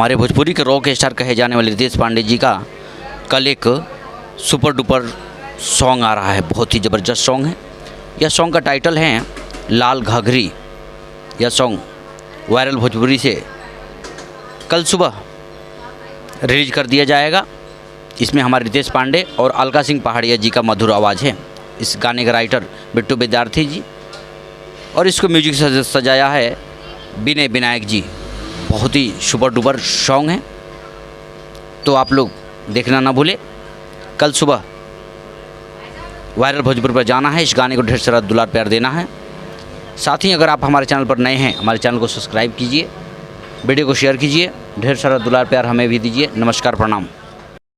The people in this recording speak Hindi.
हमारे भोजपुरी के रॉक स्टार कहे जाने वाले रितेश पांडे जी का कल एक सुपर डुपर सॉन्ग आ रहा है। बहुत ही ज़बरदस्त सॉन्ग है। यह सॉन्ग का टाइटल है लाल घाघरी। यह सॉन्ग वायरल भोजपुरी से कल सुबह रिलीज कर दिया जाएगा। इसमें हमारे रितेश पांडे और अलका सिंह पहाड़िया जी का मधुर आवाज़ है। इस गाने के राइटर बिट्टू विद्यार्थी जी और इसको म्यूजिक से सजाया है विनय विनायक जी। बहुत ही सुपर डुपर सॉन्ग है, तो आप लोग देखना ना भूले। कल सुबह वायरल भोजपुरी पर जाना है। इस गाने को ढेर सारा दुलार प्यार देना है। साथ ही अगर आप हमारे चैनल पर नए हैं, हमारे चैनल को सब्सक्राइब कीजिए, वीडियो को शेयर कीजिए, ढेर सारा दुलार प्यार हमें भी दीजिए। नमस्कार, प्रणाम।